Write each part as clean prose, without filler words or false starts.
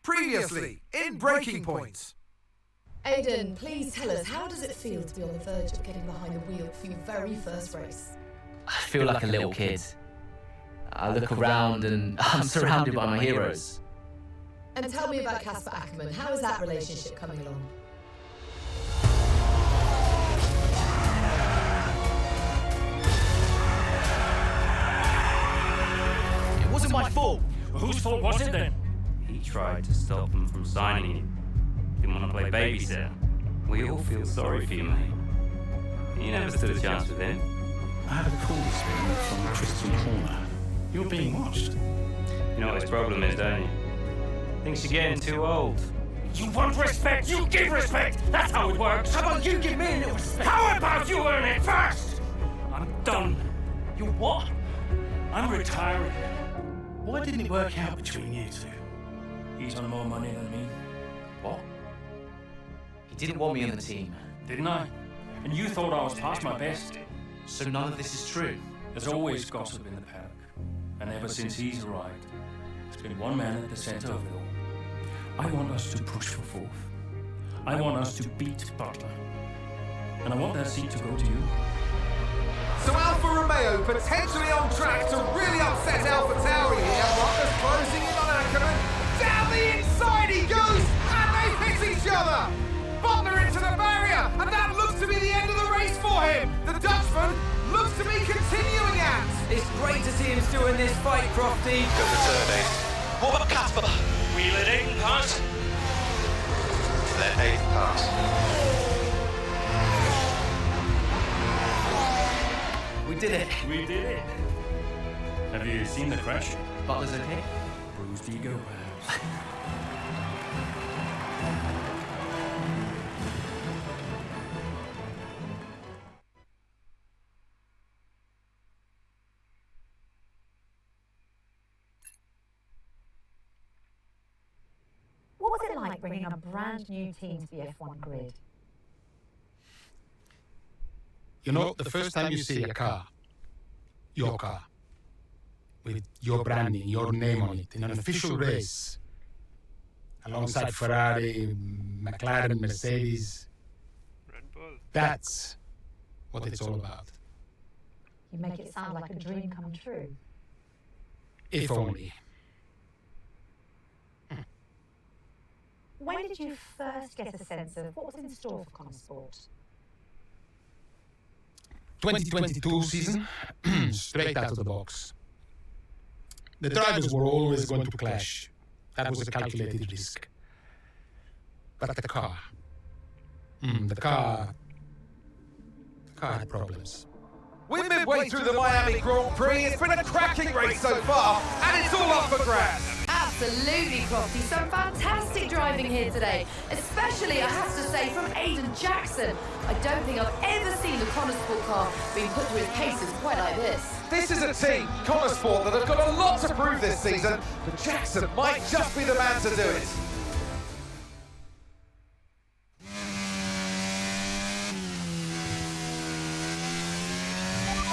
Previously, in Breaking Point. Aidan, please tell us, how does it feel to be on the verge of getting behind the wheel for your very first race? I feel like a little kid. I look around and I'm surrounded by my heroes. And tell me about Casper Ackerman. How is that relationship coming along? It wasn't my fault. Well, whose fault was it then? He tried to stop them from signing you. Didn't want to play babysitter. We all feel sorry for you, mate. You never stood a chance with him. I had a call this morning from Christian Horner. You're being watched. You know what his problem is, don't you? Thinks you're getting too old. You want respect, you give respect! That's how it works! How about you give me a little respect? How about you earn it first? I'm done. You what? I'm retiring. Why didn't it work out between you two? He's on more money than me, What? He didn't want me on the team. didn't I? And you thought I was past my best. So none of this is true. There's always gossip in the paddock. And ever since he's arrived, there's been one man at the centre of it all. I want us to push for fourth. I want us to beat Butler. And I want that seat to go to you. So Alfa Romeo potentially on track to really upset Alfa Tauri here. Butler's closing in on Ackerman. Down the inside he goes, and they hit each other. Butler into the barrier, and that looks to be the end of the race for him. The Dutchman looks to be continuing at. It's great to see him still in this fight, Crofty. Good return, eh? What about Casper? We let Aiden pass. Let Aiden pass. We did it. We did it. Have you seen the crash? Butler's okay. Bruised ego, perhaps. What was it like bringing a brand new team to the F1 grid? You know, the first time you see a car, your car, with your branding, your name on it, in an official race, alongside Ferrari, McLaren, Mercedes, Red Bull. that's what it's all about. You make it sound like a dream come true. If only. When did you first get a sense of what was in store for Konnersports? 2022 season, straight out of the box. The drivers were always going to clash. That was a calculated risk. But the car had problems. We're midway through the Miami Grand Prix. It's been a cracking race so far, and it's all up for grabs. Absolutely, Crofty. Some fantastic driving here today, especially, I have to say, from Aidan Jackson. I don't think I've ever seen the Konnersport car being put through its paces quite like this. This is a team, Konnersport, that have got a lot to prove this season, but Jackson might just be the man to do it.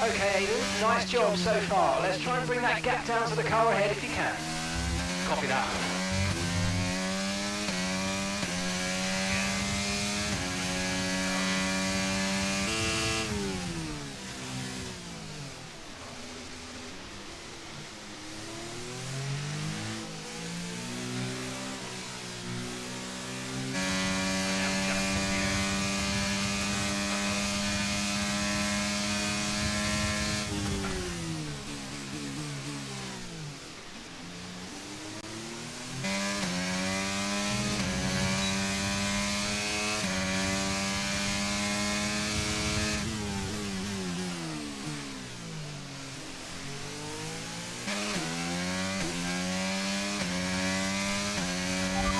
Okay, Aiden, nice job so far. Let's try and bring that gap down to the car ahead if you can. Copy that.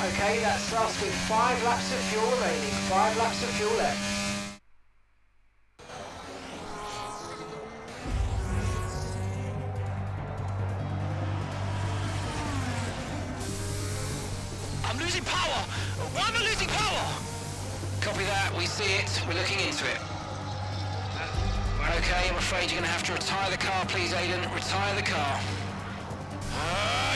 Okay, that's us with 5 laps of fuel remaining. 5 laps of fuel left. I'm losing power! Why am I losing power? Copy that, we see it. We're looking into it. Okay, I'm afraid you're going to have to retire the car, please, Aiden. Retire the car.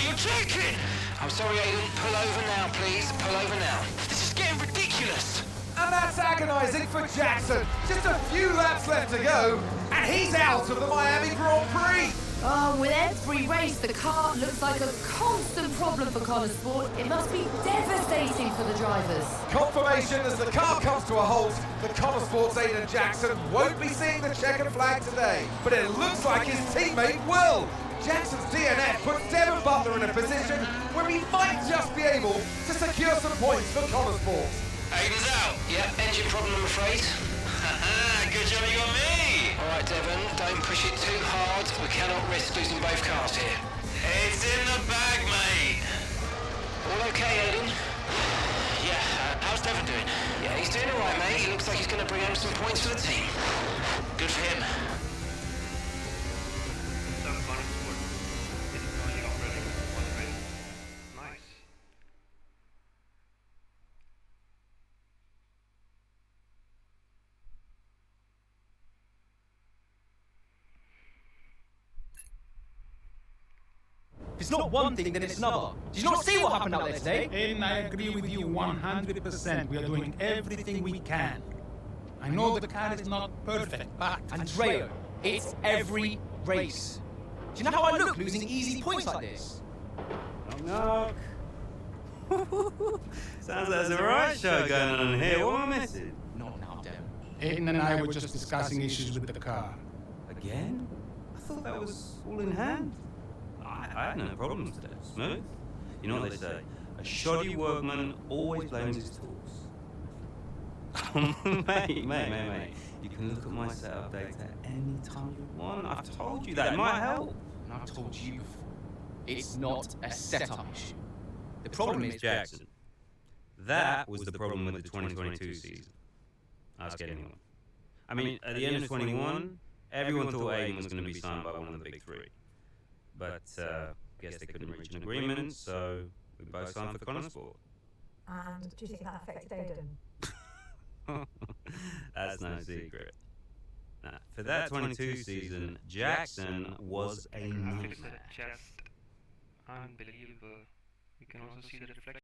You're joking! I'm sorry, Aiden. Pull over now, please. Pull over now. This is getting ridiculous. And that's agonising for Jackson. Just a few laps left to go, and he's out of the Miami Grand Prix. Oh, with every race, the car looks like a constant problem for Konnersports. It must be devastating for the drivers. Confirmation as the car comes to a halt, the Konnersports Aiden Jackson won't be seeing the checkered flag today, but it looks like his teammate will. Jackson's DNF puts Devon Butler in a position where he might just be able to secure some points for Konnersports. Aiden's out. Yep, engine problem, I'm afraid. Good job you got me. All right, Devon, don't push it too hard. We cannot risk losing both cars here. It's in the bag, mate. All okay, Aiden? Yeah, how's Devon doing? Yeah, he's doing all right, mate. He looks like he's going to bring home some points for the team. Good for him. If it's not one thing, then it's another. Did you not see what happened out there today? And I agree with you 100%. We are doing everything we can. I know the car is not perfect, but... Andrea, it's every race. Do you know how I look losing easy points like this? Knock, knock. Sounds like there's a right show going on here. What am I missing? Not now, Devon. Aiden and I were just discussing issues with the car. Again? I thought that was all in hand. I had no problems today. Smooth. You know what they say? A shoddy workman always blames his tools. mate. You can look at my setup data any time you want. I've told you that. It might help. And I've told you before, it's not a setup issue. The problem is... Jackson. That was the problem with the 2022 season. Ask anyone. I mean, at the end of 21, everyone thought Aiden was going to be signed by one of the big three. But guess they couldn't reach an agreement, so we both signed for Konnersports. And do you think that affected Aiden? That's no secret. For that 22 season, Jackson was a nightmare. Just unbelievable. You can also see the reflection